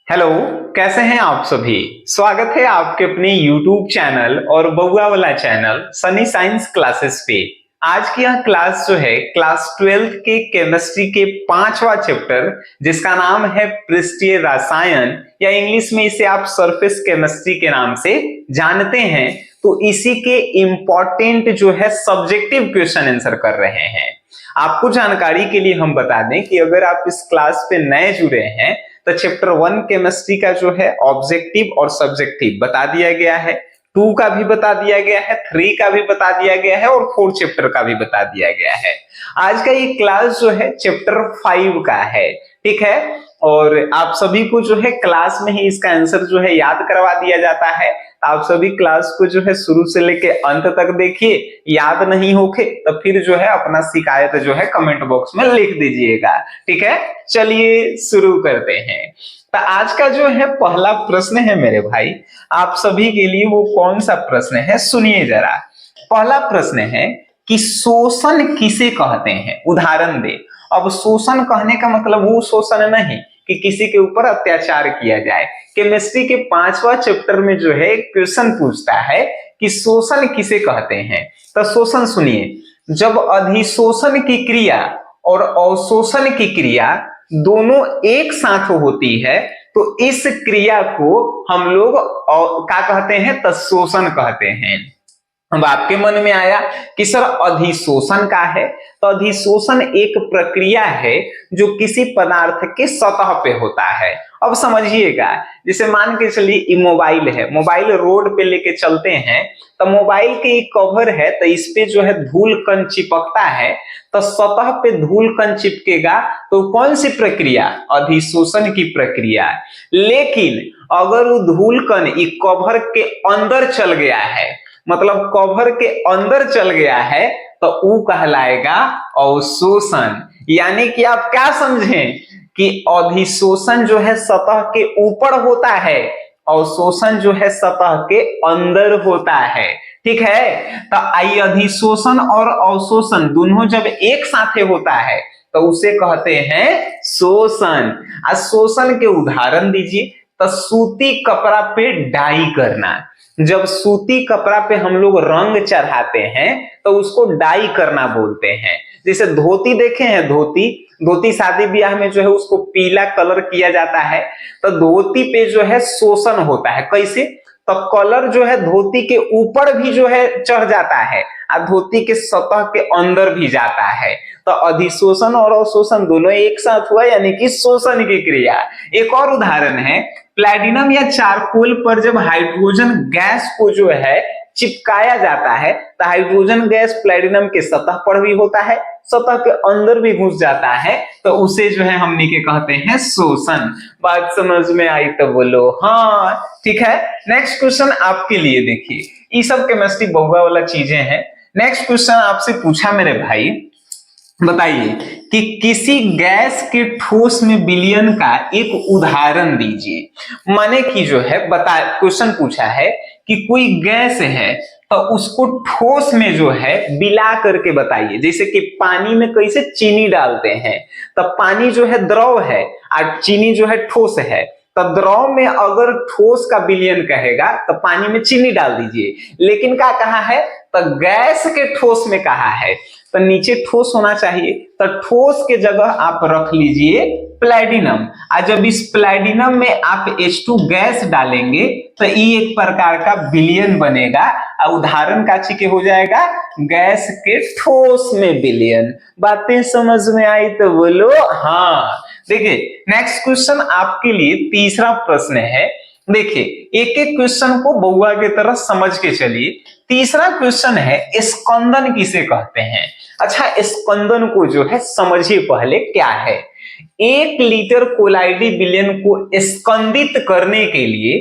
Hello. कैसे हैं आप सभी। स्वागत है आपके अपने YouTube चैनल और बउआ वाला चैनल सनी साइंस क्लासेस पे। आज की यह क्लास जो है क्लास 12 के केमिस्ट्री के 5वां चैप्टर जिसका नाम है पृष्ठीय रसायन या इंग्लिश में इसे आप सरफेस केमिस्ट्री के नाम से जानते हैं। तो इसी के इंपॉर्टेंट जो है सब्जेक्टिव क्वेश्चन आंसर कर रहे हैं। आपको जानकारी के लिए हम बता दें कि अगर आप इस क्लास पे नए जुड़े हैं तो चैप्टर 1 केमिस्ट्री का जो है ऑब्जेक्टिव और सब्जेक्टिव बता दिया गया है, 2 का भी बता दिया गया है, 3 का भी बता दिया गया है और 4 चैप्टर का भी बता दिया गया है। आज का ये क्लास जो है चैप्टर 5 का है, ठीक है। और आप सभी को जो है क्लास में ही इसका आंसर जो है याद करवा दिया जाता है। आप सभी क्लास को जो है शुरू से लेके अंत तक देखिए, याद नहीं होके तो फिर जो है अपना शिकायत जो है कमेंट बॉक्स में लिख दीजिएगा, ठीक है। चलिए शुरू करते हैं। तो आज का जो है पहला प्रश्न है मेरे भाई, आप सभी के लिए वो कौन सा प्रश्न है सुनिए जरा। पहला प्रश्न है कि शोषण किसे कहते हैं, उदाहरण दे। अब शोषण कहने का मतलब वो शोषण नहीं कि किसी के ऊपर अत्याचार किया जाए। केमिस्ट्री के 5वां चैप्टर में जो है क्वेश्चन पूछता है कि शोषण किसे कहते हैं। तो शोषण सुनिए, जब अधिशोषण की क्रिया और अवशोषण की क्रिया दोनों एक साथ होती है तो इस क्रिया को हम लोग क्या कहते हैं, तो शोषण कहते हैं। अब आपके मन में आया कि सर अधिशोषण का है, तो अधिशोषण एक प्रक्रिया है जो किसी पदार्थ के सतह पे होता है। अब समझिएगा, जैसे मान के चलिए ये मोबाइल है, मोबाइल रोड पे लेके चलते हैं तो मोबाइल के एक कवर है, तो इस पे जो है धूल कण चिपकता है, तो सतह पे धूल कण चिपकेगा तो कौन सी प्रक्रिया, अधिशोषण की प्रक्रिया। लेकिन अगर वो धूल कण एक कवर के अंदर चल गया है, मतलब कवर के अंदर चल गया है, तो वो कहलाएगा अवशोषण। यानी कि आप क्या समझें कि अधिशोषण जो है सतह के ऊपर होता है, अवशोषण जो है सतह के अंदर होता है, ठीक है। तो आई अधिशोषण और अवशोषण दोनों जब एक साथ होता है तो उसे कहते हैं शोषण। शोषण के उदाहरण दीजिए। तो सूती कपड़ा पे डाई करना, जब सूती कपड़ा पे हम लोग रंग चढ़ाते हैं तो उसको डाई करना बोलते हैं। जैसे धोती देखे हैं, धोती शादी ब्याह में जो है उसको पीला कलर किया जाता है, तो धोती पे जो है शोषण होता है। कैसे, तो कलर जो है धोती के ऊपर भी जो है चढ़ जाता है और धोती के सतह के अंदर भी जाता है। तो अधिशोषण और अवशोषण दोनों एक साथ हुआ, यानी कि शोषण की क्रिया। एक और उदाहरण है, प्लैटिनम या चारकोल पर जब हाइड्रोजन गैस को जो है चिपकाया जाता है तो हाइड्रोजन गैस प्लैटिनम के सतह पर भी होता है, सतह के अंदर भी घुस जाता है, तो उसे जो है हमने के कहते हैं शोषण। बात समझ में आई तो बोलो हाँ, ठीक है। नेक्स्ट क्वेश्चन आपके लिए देखिए, ये सब केमिस्ट्री बहुआ वाला चीजें हैं। नेक्स्ट क्वेश्चन आपसे पूछा मेरे भाई, बताइए कि किसी गैस के ठोस में विलयन का एक उदाहरण दीजिए। माने कि जो है बता, क्वेश्चन पूछा है कि कोई गैस है तो उसको ठोस में जो है मिला करके बताइए। जैसे कि पानी में कैसे चीनी डालते हैं, तो पानी जो है द्रव है और चीनी जो है ठोस है, तो द्रव में अगर ठोस का विलयन कहेगा तो पानी में चीनी डाल दीजिए। लेकिन क्या कहा है, तो गैस के ठोस में कहा है, तो नीचे ठोस होना चाहिए, तो ठोस के जगह आप रख लीजिए प्लैटिनम। और जब इस प्लैटिनम में आप H2 गैस डालेंगे तो ये एक प्रकार का विलयन बनेगा और उदाहरण का के हो जाएगा गैस के ठोस में विलयन। बातें समझ में आई तो बोलो हाँ। देखिए नेक्स्ट क्वेश्चन आपके लिए तीसरा प्रश्न है। देखिए एक एक क्वेश्चन को बउआ की तरह समझ के चलिए। तीसरा क्वेश्चन है स्कंदन किसे कहते हैं। अच्छा, स्कंदन को जो है समझिए पहले क्या है। 1 लीटर कोलाइडी विलयन को स्कंदित करने के लिए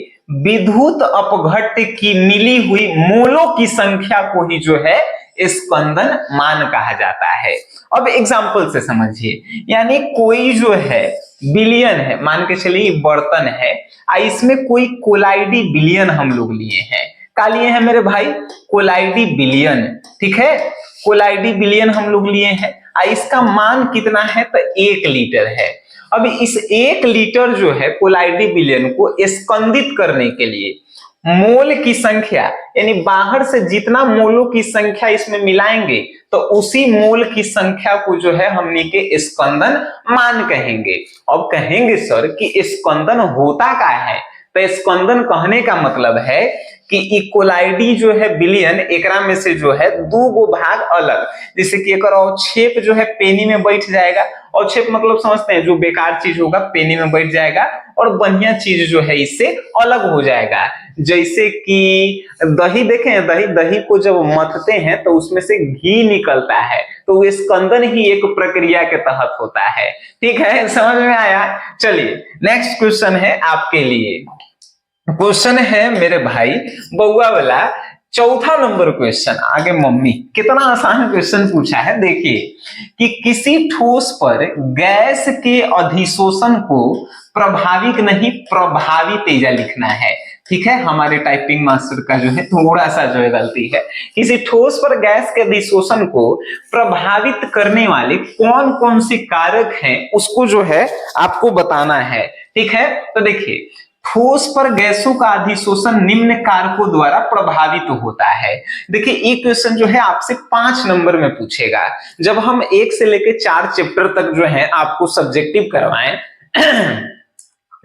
विद्युत अपघट्य की मिली हुई मोलों की संख्या को ही जो है स्कंदन मान कहा जाता है। अब एग्जांपल से समझिए, यानी कोई जो है विलयन है, मान के चलिए बर्तन है, इसमें कोई कोलाइडी विलयन हम लोग लिए हैं। क्या लिए हैं मेरे भाई, कोलाइडी विलयन, ठीक है। कोलाइडी विलयन हम लोग लिए हैं, इसका मान कितना है, तो 1 लीटर है। अब इस 1 लीटर जो है कोलाइडी विलयन को स्कंदित करने के लिए मोल की संख्या, यानी बाहर से जितना मोलों की संख्या इसमें मिलाएंगे तो उसी मोल की संख्या को जो है हमने के स्कंदन मान कहेंगे। अब कहेंगे सर कि स्कंदन होता क्या है, तो स्कंदन कहने का मतलब है कि इक्वलाइडी जो है विलयन एकरा में से जो है 2 गो भाग अलग, जैसे कि एक अवक्षेप जो है पेनी में बैठ जाएगा, अवक्षेप मतलब समझते हैं जो बेकार चीज होगा पेनी में बैठ जाएगा और बढ़िया चीज जो है इससे अलग हो जाएगा। जैसे कि दही देखें, दही को जब मथते हैं तो उसमें से घी निकलता है, तो वो स्कंदन ही एक प्रक्रिया के तहत होता है। ठीक है, समझ में आया। चलिए नेक्स्ट क्वेश्चन है आपके लिए। क्वेश्चन है मेरे भाई बउआ वाला 4था नंबर क्वेश्चन। आगे मम्मी कितना आसान क्वेश्चन पूछा है, देखिए कि किसी ठोस पर गैस के अधिशोषण को प्रभावित नहीं प्रभावी तेजा लिखना है। ठीक है, हमारे टाइपिंग मास्टर का जो है थोड़ा सा जो है गलती है। किसी ठोस पर गैस के अधिशोषण को प्रभावित करने वाले कौन कौन से कारक हैं उसको जो है आपको बताना है। ठीक है, तो देखिए ठोस पर गैसों का अधिशोषण निम्न कारकों द्वारा प्रभावित होता है। देखिए ये क्वेश्चन जो है आपसे 5 नंबर में पूछेगा। जब हम 1 से लेकर 4 चैप्टर तक जो है आपको सब्जेक्टिव करवाएं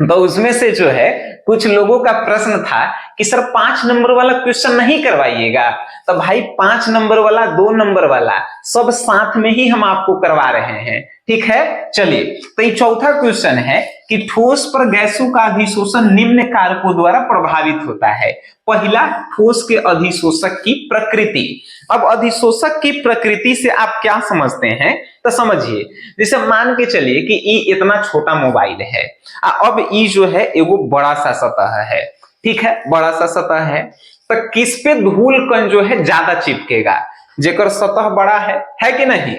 तो उसमें से जो है कुछ लोगों का प्रश्न था कि सर 5 नंबर वाला क्वेश्चन नहीं करवाइएगा, तो भाई 5 नंबर वाला 2 नंबर वाला सब साथ में ही हम आपको करवा रहे हैं। ठीक है, चलिए तो ये 4था क्वेश्चन है कि ठोस पर गैसों का अधिशोषण निम्न कारकों द्वारा प्रभावित होता है। पहला, ठोस के अधिशोषक की प्रकृति। अब अधिशोषक की प्रकृति से आप क्या समझते हैं, तो समझिए जैसे मान के चलिए कि ये इतना छोटा मोबाइल है, अब ये जो है एगो बड़ा सा सतह है। ठीक है, बड़ा सा सतह है, तो किस पे धूल कण जो है ज्यादा चिपकेगा, जेकर सतह बड़ा है कि नहीं।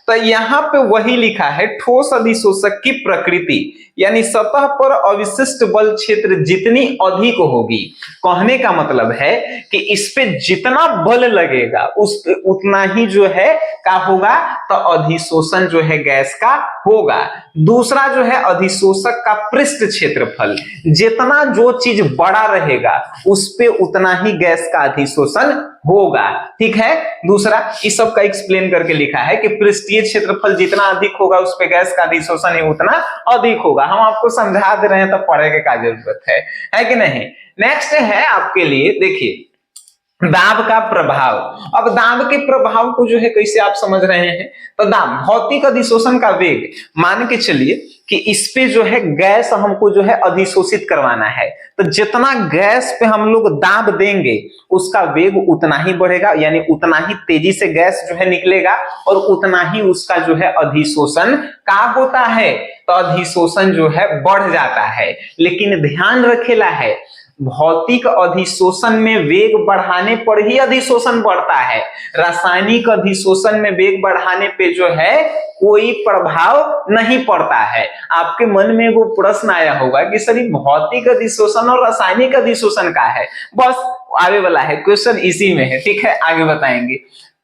तो यहाँ पे वही लिखा है ठोस अधिशोषक की प्रकृति, यानी सतह पर अवशिष्ट बल क्षेत्र जितनी अधिक होगी, कहने का मतलब है कि इस पे जितना बल लगेगा उस पे उतना ही जो है क्या होगा, तो अधिशोषण जो है गैस का होगा। दूसरा जो है अधिशोषक का पृष्ठ क्षेत्रफल, जितना जो चीज बड़ा रहेगा उस पे उतना ही गैस का अधिशोषण होगा। ठीक है, दूसरा इस सब का एक्सप्लेन करके लिखा है कि पृष्ठीय क्षेत्रफल जितना अधिक होगा उस पे गैस का अधिशोषण ही उतना अधिक होगा। हम आपको समझा दे रहे हैं, तो पढ़े के क्या जरूरत है कि नहीं। नेक्स्ट है आपके लिए, देखिए दाब का प्रभाव। अब दाब के प्रभाव को जो है कैसे आप समझ रहे हैं, तो दाब भौतिक अधिशोषण का वेग, मान के चलिए कि इस पे जो है गैस हमको जो है अधिशोषित करवाना है, तो जितना गैस पे हम लोग दाब देंगे उसका वेग उतना ही बढ़ेगा, यानी उतना ही तेजी से गैस जो है निकलेगा और उतना ही उसका जो है अधिशोषण का होता है, तो अधिशोषण जो है बढ़ जाता है। लेकिन ध्यान रखेला है भौतिक अधिशोषण में वेग बढ़ाने पर ही अधिशोषण बढ़ता है, रासायनिक अधिशोषण में वेग बढ़ाने पे जो है कोई प्रभाव नहीं पड़ता है। आपके मन में वो प्रश्न आया होगा कि सर भौतिक अधिशोषण और रासायनिक अधिशोषण का है, बस आगे वाला है क्वेश्चन इसी में है। ठीक है, आगे बताएंगे।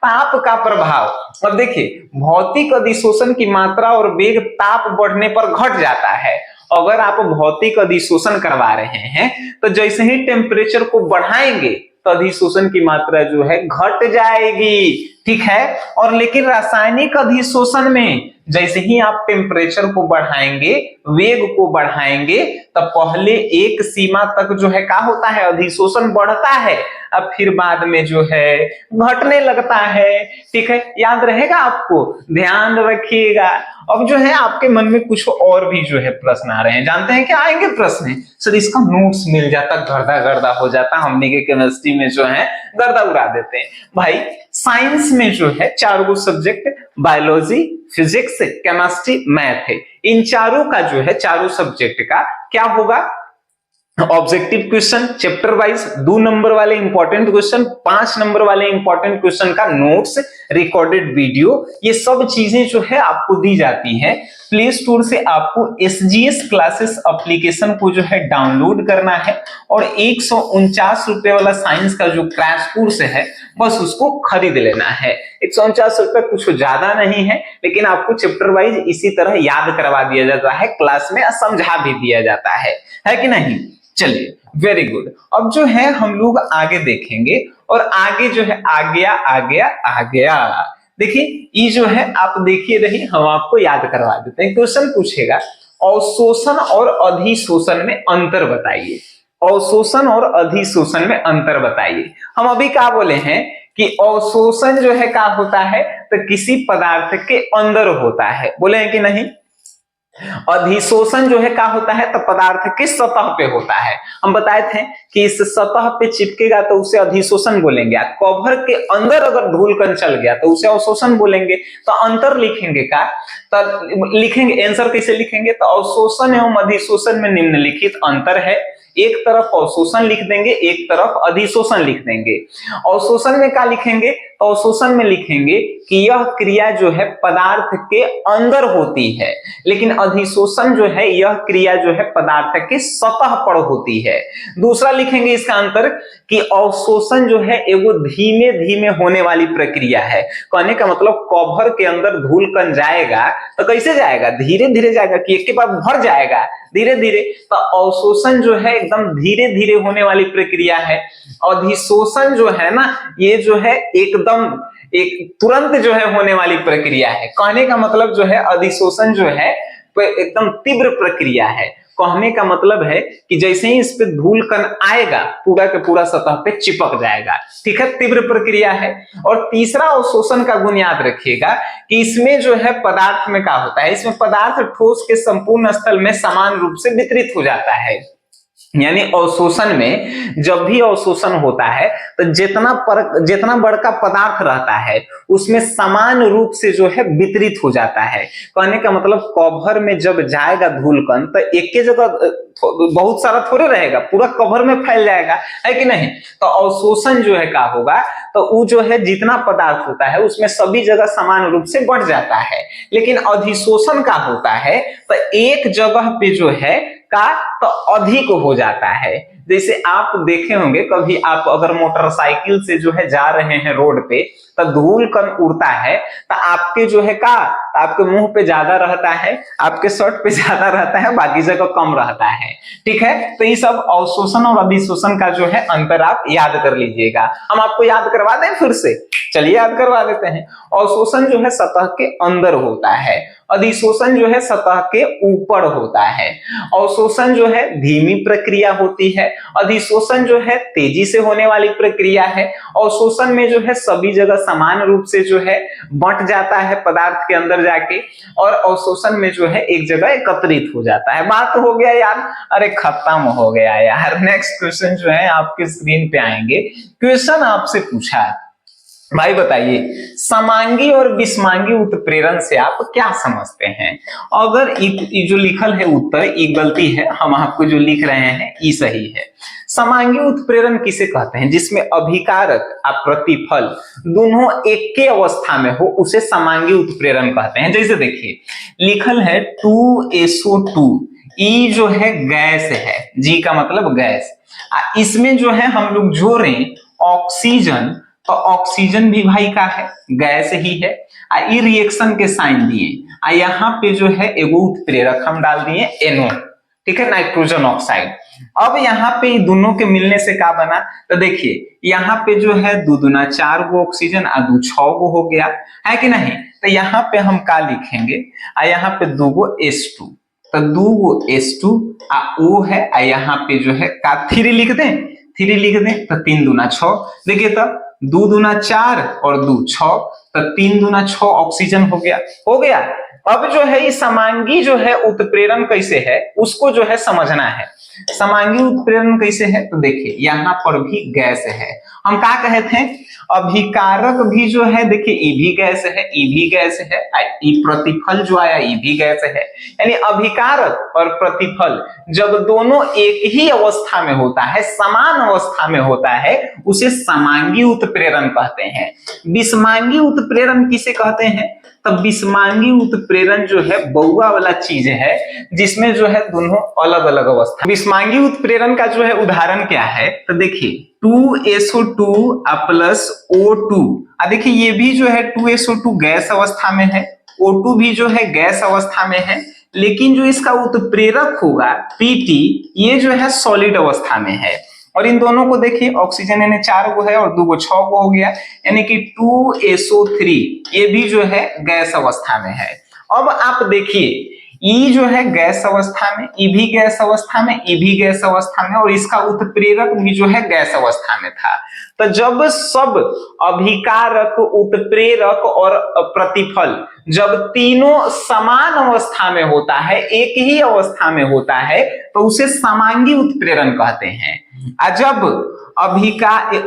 ताप का प्रभाव। अब देखिए भौतिक अधिशोषण की मात्रा और वेग ताप बढ़ने पर घट जाता है। अगर आप भौतिक अधिशोषण करवा रहे हैं तो जैसे ही टेम्परेचर को बढ़ाएंगे तो अधिशोषण की मात्रा जो है घट जाएगी। ठीक है, और लेकिन रासायनिक अधिशोषण में जैसे ही आप टेम्परेचर को बढ़ाएंगे, वेग को बढ़ाएंगे, तब पहले एक सीमा तक जो है क्या होता है, अधिशोषण बढ़ता है, अब फिर बाद में जो है घटने लगता है। ठीक है, याद रहेगा आपको, ध्यान रखिएगा। अब जो है आपके मन में कुछ और भी जो है प्रश्न आ रहे हैं, जानते हैं क्या आएंगे प्रश्न? सर इसका नोट्स मिल जाता, गर्दा गर्दा हो जाता, हमने के केमिस्ट्री में जो है गर्दा उड़ा देते हैं। भाई साइंस में जो है 4 गो subject, biology, physics, chemistry, math है, इन चारों का जो है चारों सब्जेक्ट का क्या होगा, objective question chapter wise, 2 number वाले इंपॉर्टेंट क्वेश्चन, 5 नंबर वाले इंपॉर्टेंट क्वेश्चन का नोट्स, रिकॉर्डेड वीडियो, ये सब चीजें जो है आपको दी जाती हैं। प्ले स्टोर से आपको SGS क्लासेस एप्लीकेशन को जो है डाउनलोड करना है और 149 रुपए वाला साइंस का जो क्रैश कोर्स है बस उसको खरीद लेना है। 149 रुपए कुछ ज्यादा नहीं है, लेकिन आपको चैप्टर वाइज इसी तरह याद करवा दिया जाता है, क्लास में समझा भी दिया जाता है कि नहीं। चलिए वेरी गुड। अब जो है हम लोग आगे देखेंगे और आगे जो है आ गया। देखिए ये जो है आप देखिए रही, हम आपको याद करवा देते हैं। क्वेश्चन पूछेगा अवशोषण और अधिशोषण में अंतर बताइए। अवशोषण और अधिशोषण में अंतर बताइए। हम अभी क्या बोले हैं कि अवशोषण जो है क्या होता है, तो किसी पदार्थ के अंदर होता है, बोले हैं कि नहीं। अधिशोषण जो है क्या होता है, तो पदार्थ के सतह पे होता है। हम बताए थे कि इस सतह पे चिपकेगा तो उसे अधिशोषण बोलेंगे, कवर के अंदर अगर धूलकण चल गया तो उसे अवशोषण बोलेंगे। तो अंतर लिखेंगे क्या, तो लिखेंगे आंसर कैसे लिखेंगे, तो अवशोषण एवं अधिशोषण में निम्नलिखित अंतर है। एक तरफ अवशोषण लिख देंगे, एक तरफ अधिशोषण लिख देंगे। अवशोषण में क्या लिखेंगे, तो अवशोषण में लिखेंगे कि यह क्रिया जो है पदार्थ के अंदर होती है, लेकिन अधिशोषण जो है यह क्रिया जो है पदार्थ के सतह पर होती है। दूसरा लिखेंगे इसका अंतर कि अवशोषण जो है एगो धीमे धीमे होने वाली प्रक्रिया है। कहने का मतलब कवर के अंदर धूलकण जाएगा तो कैसे जाएगा, धीरे धीरे जाएगा कि एक के बाद भर जाएगा, धीरे धीरे। तो अवशोषण जो है एकदम धीरे धीरे होने वाली प्रक्रिया है। अधिशोषण जो है ना, ये जो है एकदम एक तुरंत जो है होने वाली प्रक्रिया है। कहने का मतलब जो है अधिशोषण जो है एकदम तीव्र प्रक्रिया है। कहने का मतलब है कि जैसे ही इस पे धूलकण आएगा पूरा के पूरा सतह पे चिपक जाएगा, ठीक है, तीव्र प्रक्रिया है। और तीसरा अवशोषण का गुण याद रखिएगा कि इसमें जो है पदार्थ में क्या होता है, इसमें पदार्थ ठोस के संपूर्ण स्थल में समान रूप से वितरित हो जाता है। यानी अवशोषण में जब भी अवशोषण होता है तो जितना बड़का पदार्थ रहता है उसमें समान रूप से जो है वितरित हो जाता है। कहने का मतलब कवर में जब जाएगा धूलकण तो एक के जगह बहुत सारा थोड़े रहेगा, पूरा कवर में फैल जाएगा, है कि नहीं। तो अवशोषण जो है क्या होगा, तो वो जो है जितना पदार्थ होता है उसमें सभी जगह समान रूप से बढ़ जाता है। लेकिन अधिशोषण का होता है तो एक जगह पे जो है का तो अधिक हो जाता है। जैसे आप देखे होंगे कभी, आप अगर मोटरसाइकिल से जो है जा रहे हैं रोड पे तो धूलकण उड़ता है तो आपके जो है का आपके मुंह पे ज्यादा रहता है, आपके शर्ट पे ज्यादा रहता है, बाकी जगह कम रहता है, ठीक है। तो ये सब अवशोषण और अधिशोषण का जो है अंतर आप याद कर लीजिएगा। हम आपको याद करवा दें फिर से, चलिए याद करवा देते हैं। अवशोषण जो है सतह के अंदर होता है, अधिशोषण जो है सतह के ऊपर होता है। अवशोषण जो है धीमी प्रक्रिया होती है, अधिशोषण जो है तेजी से होने वाली प्रक्रिया है। अवशोषण में जो है सभी जगह समान रूप से जो है बंट जाता है पदार्थ के अंदर जाके, और अवशोषण में जो है एक जगह एकत्रित हो जाता है। बात हो गया यार, अरे खत्म हो गया यार। नेक्स्ट क्वेश्चन जो है आपके स्क्रीन पे आएंगे। क्वेश्चन आपसे पूछा है, भाई बताइए समांगी और विषमांगी उत्प्रेरण से आप क्या समझते हैं। अगर ये जो लिखल है उत्तर ये गलती है, हम आपको जो लिख रहे हैं ये सही है। समांगी उत्प्रेरण किसे कहते हैं, जिसमें अभिकारक और प्रतिफल दोनों एक के अवस्था में हो उसे समांगी उत्प्रेरण कहते हैं। जैसे देखिए लिखल है 2SO2, ई जो है गैस है, जी का मतलब गैस, इसमें जो है हम लोग जोड़ें ऑक्सीजन, तो ऑक्सीजन भी भाई का है, गैस ही है। ई रिएक्शन के साइन दिए, यहाँ पे जो है एगो उत्प्रेरक हम डाल दिए NO, ठीक है, नाइट्रोजन ऑक्साइड। अब यहाँ पे दोनों के मिलने से क्या बना, तो देखिए यहाँ पे जो है 2 दूना 4 गो ऑक्सीजन और 2 6 गो हो गया, है कि नहीं। तो यहाँ पे हम क्या लिखेंगे, यहाँ पे 2 गो H2, तो 2 गो H2 O है, यहाँ पे जो है का 3 लिख दें, 3 लिख दें, तो 3 दूना 6। देखिए तो 2 दूना 4 और 2 6, तो 3 दूना 6 ऑक्सीजन हो गया। अब जो है ये समांगी जो है उत्प्रेरण कैसे है उसको जो है समझना है। समांगी उत्प्रेरण कैसे है, तो देखिए यहाँ पर भी गैस है, हम क्या कहे थे, अभिकारक भी जो है देखिए ये भी गैस है, ये भी गैस है, ये प्रतिफल जो आया ये भी गैस है। यानी अभिकारक और प्रतिफल जब दोनों एक ही अवस्था में होता है, समान अवस्था में होता है, उसे समांगी उत्प्रेरण कहते हैं। विषमांगी उत्प्रेरण किसे कहते हैं, तब विषमांगी उत्प्रेरण जो है बउआ वाला चीज है जिसमें जो है दोनों अलग अलग अवस्था। विषमांगी उत्प्रेरण का जो है उदाहरण क्या है, तो देखिए 2SO2 प्लस O2, देखिए ये भी जो है 2SO2 गैस अवस्था में है, O2 भी जो है गैस अवस्था में है, लेकिन जो इसका उत्प्रेरक होगा PT ये जो है सॉलिड अवस्था में है। और इन दोनों को देखिए ऑक्सीजन यानी 4 गो है और 2 गो 6 गो हो गया, यानी कि 2SO3 ये भी जो है गैस अवस्था में है। अब आप देखिए ई जो है गैस अवस्था में, ई भी गैस अवस्था में, ई भी गैस अवस्था में, और इसका उत्प्रेरक भी जो है गैस अवस्था में था। तो जब सब अभिकारक, उत्प्रेरक और प्रतिफल जब तीनों समान अवस्था में होता है, एक ही अवस्था में होता है, तो उसे समांगी उत्प्रेरण कहते हैं। जब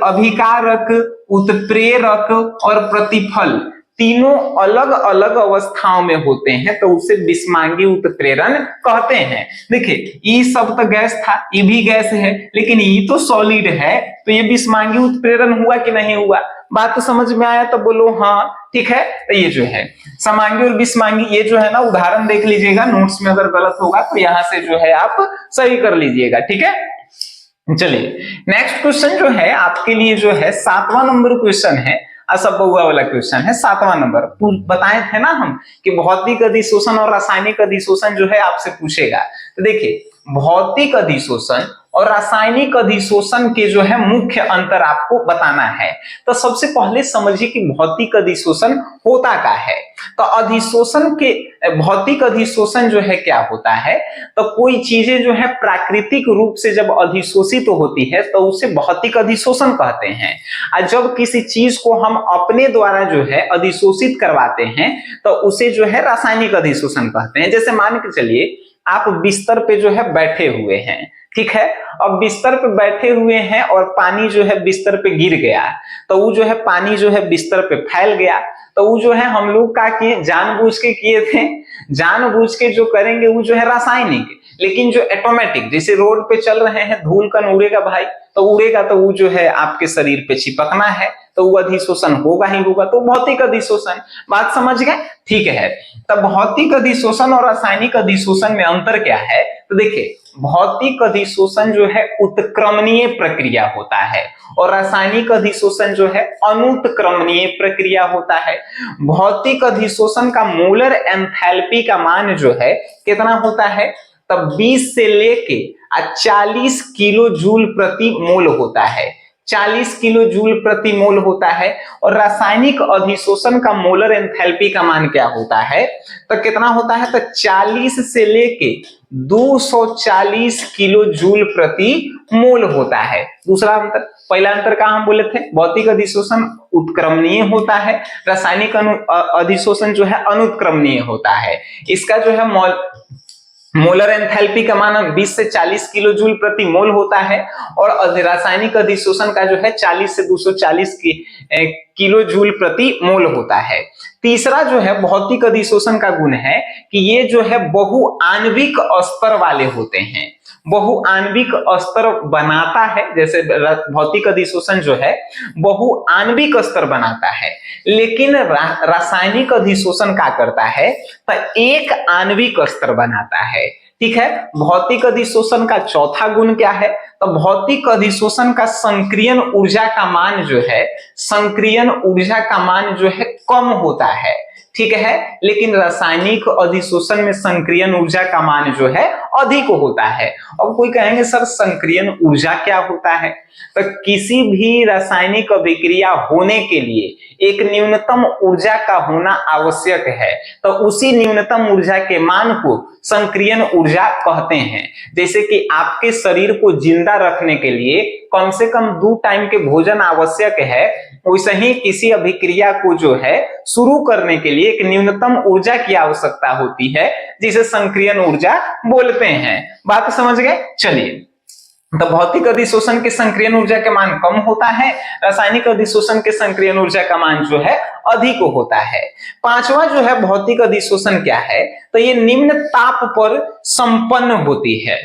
अभिकारक, उत्प्रेरक और प्रतिफल तीनों अलग अलग अवस्थाओं में होते हैं तो उसे विषमांगी उत्प्रेरण कहते हैं। देखिए ई सब तो गैस था, ई भी गैस है, लेकिन ई तो सॉलिड है, तो ये विषमांगी उत्प्रेरण हुआ कि नहीं हुआ? बात तो समझ में आया तो बोलो हाँ, ठीक है। तो ये जो है समांगी और विषमांगी, ये जो है ना उदाहरण देख लीजिएगा, नोट्स में अगर गलत होगा तो यहाँ से जो है आप सही कर लीजिएगा, ठीक है। चलिए नेक्स्ट क्वेश्चन जो है आपके लिए जो है 7वां नंबर क्वेश्चन है, सब बहुआ वाला क्वेश्चन है 7वां नंबर। बताए थे ना हम कि भौतिक अधिशोषण और रासायनिक अधिशोषण जो है आपसे पूछेगा। तो देखिए भौतिक अधिशोषण और रासायनिक अधिशोषण के जो है मुख्य अंतर आपको बताना है। तो सबसे पहले समझिए कि भौतिक अधिशोषण होता क्या है। तो अधिशोषण के, भौतिक अधिशोषण जो है क्या होता है, तो कोई चीजें जो है प्राकृतिक रूप से जब अधिशोषित होती है तो उसे भौतिक अधिशोषण कहते हैं। और जब किसी चीज को हम अपने द्वारा जो है अधिशोषित करवाते हैं तो उसे जो है रासायनिक अधिशोषण कहते हैं। जैसे मान के चलिए आप बिस्तर पे जो है बैठे हुए हैं, ठीक है, अब बिस्तर पे बैठे हुए हैं और पानी जो है बिस्तर पे गिर गया, तो वो जो है पानी जो है बिस्तर पे फैल गया, तो वो जो है हम लोग का किए, जानबूझ के किए थे, जानबूझ के जो करेंगे वो जो है रासायनिक। लेकिन जो ऑटोमेटिक, जैसे रोड पे चल रहे हैं, धूल कण उड़ेगा भाई, तो उड़ेगा तो वो जो है आपके शरीर पे चिपकना है, तो वो अधिशोषण होगा ही होगा, तो भौतिक अधिशोषण। बात समझ गए, ठीक है। तब भौतिक अधिशोषण और रासायनिक अधिशोषण में अंतर क्या है, तो देखिए भौतिक अधिशोषण जो है उत्क्रमणीय प्रक्रिया होता है और रासायनिक अधिशोषण जो है अनुत्क्रमणीय प्रक्रिया होता है। भौतिक अधिशोषण का मोलर एंथैल्पी का मान जो है कितना होता है, तब 20 से लेके 40 किलो जूल प्रति मोल होता है, 40 किलो जूल प्रति मोल होता है। और रासायनिक अधिशोषण का मोलर एंथैल्पी का मान क्या होता है, तो कितना होता है, तो 40 से लेके 240 किलो जूल प्रति मोल होता है। दूसरा अंतर, पहला अंतर का हम बोले थे भौतिक अधिशोषण उत्क्रमणीय होता है, रासायनिक अधिशोषण जो है अनुत्क्रमणीय होता है। इसका जो है मोलर एंथैल्पी का मान 20 से 40 किलो जूल प्रति मोल होता है और रासायनिक अधिशोषण का जो है 40 से 240 किलो जूल प्रति मोल होता है। तीसरा जो है भौतिक अधिशोषण का गुण है कि ये जो है बहुआण्विक स्तर वाले होते हैं, बहुआण्विक स्तर बनाता है। जैसे भौतिक अधिशोषण जो है बहुआण्विक स्तर बनाता है, लेकिन रासायनिक अधिशोषण क्या करता है, तो एक आणविक स्तर बनाता है, ठीक है। भौतिक अधिशोषण का चौथा गुण क्या है, तो भौतिक अधिशोषण का संक्रियन ऊर्जा का मान जो है, संक्रियन ऊर्जा का मान जो है कम होता है, ठीक है। लेकिन रासायनिक अधिशोषण में संक्रियन ऊर्जा का मान जो है अधिक होता है। अब कोई कहेंगे सर संक्रियन ऊर्जा क्या होता है, तो किसी भी रासायनिक अभिक्रिया होने के लिए एक न्यूनतम ऊर्जा का होना आवश्यक है, तो उसी न्यूनतम ऊर्जा के मान को संक्रियन ऊर्जा कहते हैं। जैसे कि आपके शरीर को जिंदा रखने के लिए कम से कम 2 टाइम के भोजन आवश्यक है, वैसे ही किसी अभिक्रिया को जो है शुरू करने के लिए एक न्यूनतम ऊर्जा की आवश्यकता होती है, जिसे संक्रियन ऊर्जा बोलते हैं। बात समझ गए, चलिए। तो भौतिक अधिशोषण के संक्रियन ऊर्जा के मान कम होता है, रासायनिक अधिशोषण के संक्रियन ऊर्जा का मान जो है अधिक होता है। पांचवा जो है भौतिक अधिशोषण क्या है, तो ये निम्न ताप पर संपन्न होती है।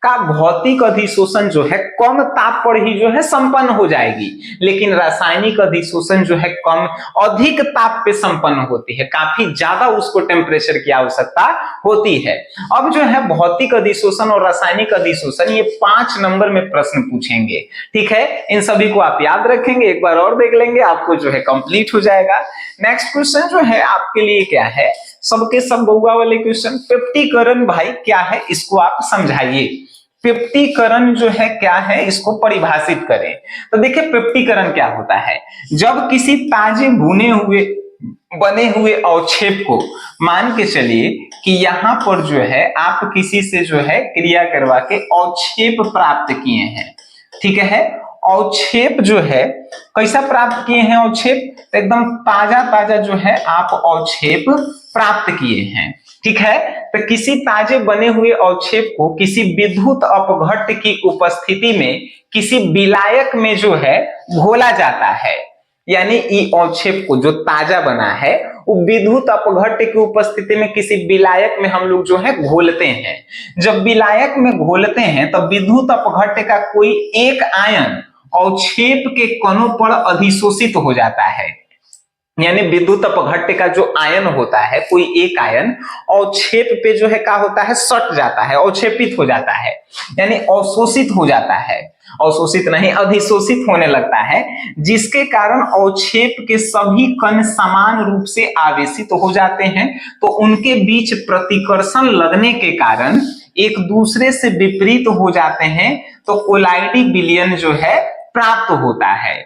का भौतिक अधिशोषण जो है कम ताप पर ही जो है संपन्न हो जाएगी, लेकिन रासायनिक अधिशोषण जो है कम अधिक ताप पे संपन्न होती है, काफी ज्यादा उसको टेम्परेचर की आवश्यकता होती है। अब जो है भौतिक अधिशोषण और रासायनिक अधिशोषण ये 5 नंबर में प्रश्न पूछेंगे, ठीक है। इन सभी को आप याद रखेंगे, एक बार और देख लेंगे आपको जो है कंप्लीट हो जाएगा। नेक्स्ट क्वेश्चन जो है आपके लिए क्या है, सबके सब बउआ वाले क्वेश्चन। पेप्टीकरण भाई क्या है, इसको आप समझाइए। पेप्टीकरण जो है क्या है, इसको परिभाषित करें। तो देखिए पेप्टीकरण क्या होता है, जब किसी ताजे भुने हुए बने हुए अवक्षेप को, मान के चलिए कि यहां पर जो है आप किसी से जो है क्रिया करवा के अवक्षेप प्राप्त किए हैं, ठीक है। अवक्षेप जो है कैसा प्राप्त किए हैं, अवक्षेप एकदम ताजा ताजा जो है आप अवक्षेप प्राप्त किए हैं, ठीक है। तो किसी ताजे बने हुए अवक्षेप को किसी विद्युत अपघट्ट की उपस्थिति में किसी विलायक में जो है घोला जाता है, यानी ये अवक्षेप को जो ताजा बना है वो विद्युत अपघट्ट की उपस्थिति में किसी विलायक में हम लोग जो है घोलते हैं। जब विलायक में घोलते हैं तब विद्युत अपघट्ट का कोई एक आयन अवक्षेप के कणों पर अधिशोषित हो जाता है, यानी विद्युत अपघट्ट का जो आयन होता है कोई एक आयन अवक्षेप पे जो है क्या होता है, सट जाता है, अवक्षेपित हो जाता है, यानी अवशोषित हो जाता है, अवशोषित नहीं अधिशोषित होने लगता है, जिसके कारण अवक्षेप के सभी कण समान रूप से आवेशित हो जाते हैं। तो उनके बीच प्रतिकर्षण लगने के कारण एक दूसरे से विपरीत हो जाते हैं, तो कोलाइडी विलयन जो है प्राप्त होता है।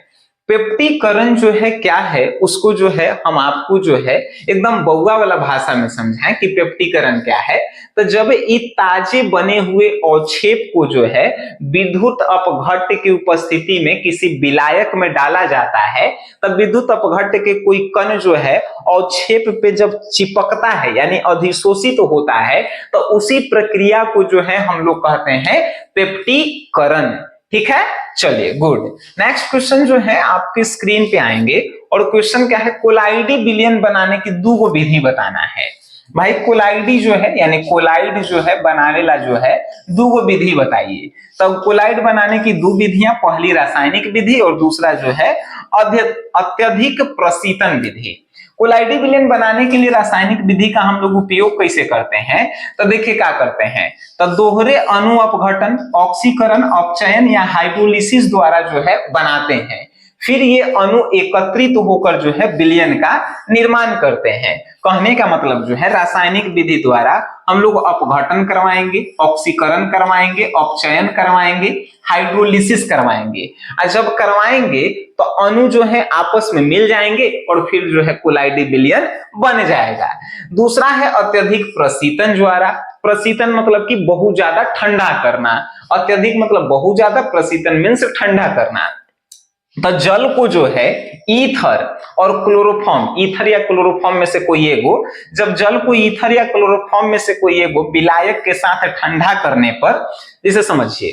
पेप्टीकरण जो है क्या है, उसको जो है हम आपको जो है एकदम बउआ वाला भाषा में समझाएं कि पेप्टीकरण क्या है। तो जब ये ताजे बने हुए अवक्षेप को जो है विद्युत अपघट्ट की उपस्थिति में किसी विलायक में डाला जाता है, तब विद्युत अपघट्ट के कोई कण जो है अवक्षेप पे जब चिपकता है यानी अधिशोषित होता है, तो उसी प्रक्रिया को जो है हम लोग कहते हैं पेप्टीकरण, ठीक है। चलिए गुड। नेक्स्ट क्वेश्चन जो है आपके स्क्रीन पे आएंगे और क्वेश्चन क्या है, कोलाइडी विलयन बनाने की 2 विधि बताना है। भाई कोलाइडी जो है यानी कोलाइड जो है बनाने ला जो है 2 विधि बताइए। तब कोलाइड बनाने की 2 विधियां, पहली रासायनिक विधि और दूसरा जो है अत्यधिक प्रशीतन विधि। कोलाइडी विलयन बनाने के लिए रासायनिक विधि का हम लोग उपयोग कैसे करते हैं, तो देखिए क्या करते हैं। तो दोहरे अणु अपघटन, ऑक्सीकरण, अपचयन या हाइड्रोलिसिस द्वारा जो है बनाते हैं। फिर ये अणु एकत्रित होकर जो है विलयन का निर्माण करते हैं। कहने का मतलब जो है रासायनिक विधि द्वारा हम लोग अपघटन करवाएंगे, ऑक्सीकरण करवाएंगे, अपचयन करवाएंगे, हाइड्रोलिसिस करवाएंगे। और जब करवाएंगे तो अणु जो है आपस में मिल जाएंगे और फिर जो है कोलाइडी विलयन बन जाएगा। दूसरा है अत्यधिक प्रशीतन द्वारा। प्रशीतन मतलब कि बहुत ज्यादा ठंडा करना, अत्यधिक मतलब बहुत ज्यादा, प्रशीतन मीन्स ठंडा करना। तो जल को जो है ईथर और क्लोरोफॉर्म, ईथर या क्लोरोफॉर्म में से कोई एगो, जब जल को ईथर या क्लोरोफॉर्म में से कोई एगो विलायक के साथ ठंडा करने पर, जैसे समझिए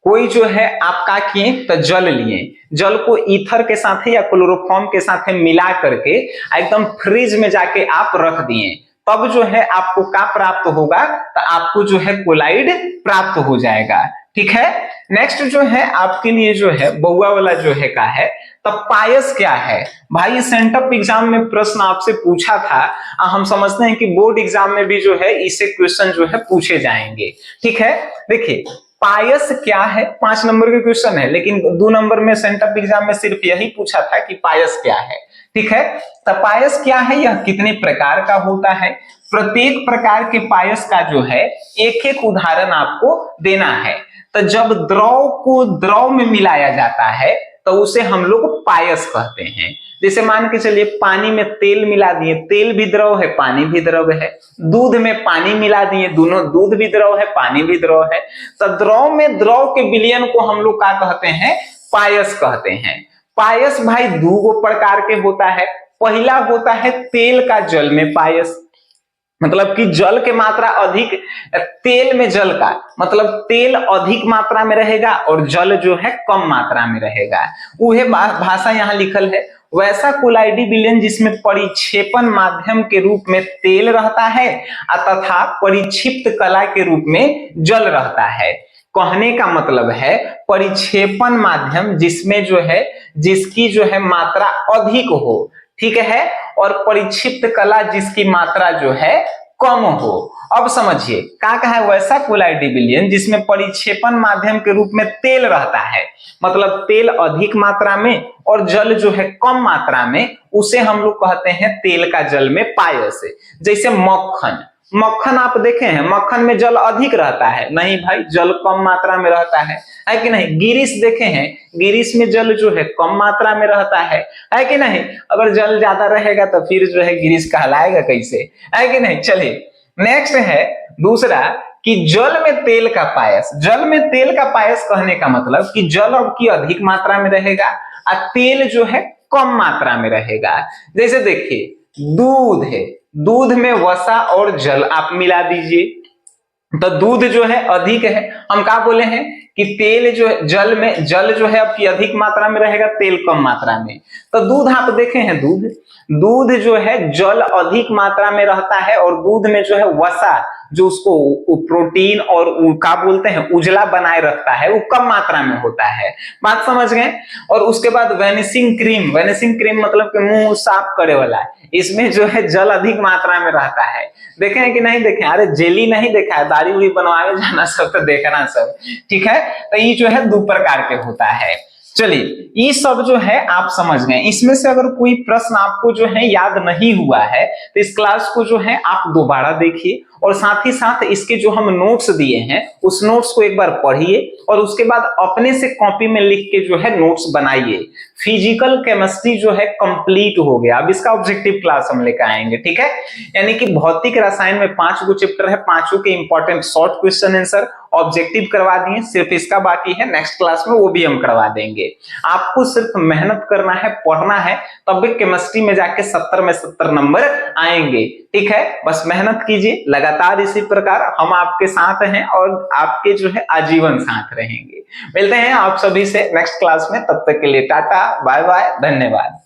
कोई जो है आप क्या किए, तो जल लिए, जल को ईथर के साथ या क्लोरोफॉर्म के साथ मिला करके एकदम फ्रिज में जाके आप रख दिए, तब जो है आपको क्या प्राप्त होगा, तो आपको जो है कोलाइड प्राप्त हो जाएगा, ठीक है। नेक्स्ट जो है आपके लिए जो है बउआ वाला जो है का है, तब पायस क्या है। भाई सेंटअप एग्जाम में प्रश्न आपसे पूछा था, हम समझते हैं कि बोर्ड एग्जाम में भी जो है इससे क्वेश्चन जो है पूछे जाएंगे, ठीक है। देखिए पायस क्या है, 5 नंबर के क्वेश्चन है, लेकिन 2 नंबर में सेंटअप एग्जाम में सिर्फ यही पूछा था कि पायस क्या है, ठीक है। तो पायस क्या है, यह कितने प्रकार का होता है, प्रत्येक प्रकार के पायस का जो है एक एक उदाहरण आपको देना है। तो जब द्रव को द्रव में मिलाया जाता है तो उसे हम लोग पायस कहते हैं। जैसे मान के चलिए पानी में तेल मिला दिए, तेल भी द्रव है, पानी भी द्रव है। दूध में पानी मिला दिए, दोनों, दूध भी द्रव है, पानी भी द्रव है। तो द्रव में द्रव के विलयन को हम लोग क्या कहते हैं, पायस कहते हैं। पायस भाई 2 प्रकार के होता है। पहला होता है तेल का जल में पायस, मतलब कि जल के मात्रा अधिक, तेल में जल का मतलब तेल अधिक मात्रा में रहेगा और जल जो है कम मात्रा में रहेगा। वह भाषा यहाँ लिखल है। वैसा कोलाइडी विलयन जिसमें परिक्षेपण माध्यम के रूप में तेल रहता है तथा परिक्षिप्त कला के रूप में जल रहता है। कहने का मतलब है परिक्षेपण माध्यम जिसमें जो है जिसकी जो है मात्रा अधिक हो, ठीक है, और परिक्षिप्त कला जिसकी मात्रा जो है कम हो। अब समझिए क्या कहा है, वैसा कोलाइडी विलयन जिसमें परिक्षेपण माध्यम के रूप में तेल रहता है, मतलब तेल अधिक मात्रा में और जल जो है कम मात्रा में, उसे हम लोग कहते हैं तेल का जल में पायस। जैसे मक्खन, मक्खन आप देखे हैं मक्खन में जल अधिक रहता है, नहीं भाई जल कम मात्रा में रहता है कि नहीं। गिरीश देखे हैं, गिरीश में जल जो है कम मात्रा में रहता है कि नहीं। अगर जल ज्यादा रहेगा तो फिर जो है गिरीश कहलाएगा कैसे, है कि नहीं। चलिए नेक्स्ट है दूसरा कि जल में तेल का पायस। जल में तेल का पायस कहने का मतलब कि जल अब की अधिक मात्रा में रहेगा और तेल जो है कम मात्रा में रहेगा। जैसे देखिए दूध है, दूध में वसा और जल आप मिला दीजिए तो दूध जो है अधिक है, हम क्या बोले हैं कि तेल जो है जल में, जल जो है अब की अधिक मात्रा में रहेगा, तेल कम मात्रा में। तो दूध आप देखे हैं, दूध, दूध जो है जल अधिक मात्रा में रहता है और दूध में जो है वसा जो उसको प्रोटीन और क्या बोलते हैं उजला बनाए रखता है वो कम मात्रा में होता है। बात समझ गए। और उसके बाद वेनिशिंग क्रीम, वेनिशिंग क्रीम मतलब कि मुंह साफ करे वाला, इसमें जो है जल अधिक मात्रा में रहता है। देखे हैं कि नहीं देखे, अरे जेली नहीं देखा है, दाढ़ी उड़ी बनवाने जाना सब तो देखना सब, ठीक है। तो ये जो है 2 प्रकार के होता है। चलिए ये सब जो है आप समझ गए। इसमें से अगर कोई प्रश्न आपको जो है याद नहीं हुआ है तो इस क्लास को जो है आप दोबारा देखिए और साथ ही साथ इसके जो हम नोट्स दिए हैं उस नोट्स को एक बार पढ़िए और उसके बाद अपने से कॉपी में लिख के जो है नोट्स बनाइए। फिजिकल केमिस्ट्री जो है कंप्लीट हो गया। अब इसका ऑब्जेक्टिव क्लास हम लेकर आएंगे, ठीक है। यानी कि भौतिक रसायन में 5 गो चैप्टर है, 5 के important short question answer objective करवा दिए, सिर्फ इसका बाकी है, नेक्स्ट क्लास में वो भी हम करवा देंगे। आपको सिर्फ मेहनत करना है, पढ़ना है, तब भी केमिस्ट्री में जाके 70 में 70 नंबर आएंगे, ठीक है। बस मेहनत कीजिए, लगातार इसी प्रकार हम आपके साथ हैं और आपके जो है आजीवन साथ रहेंगे। मिलते हैं आप सभी से नेक्स्ट क्लास में, तब तक के लिए टाटा बाय बाय, धन्यवाद।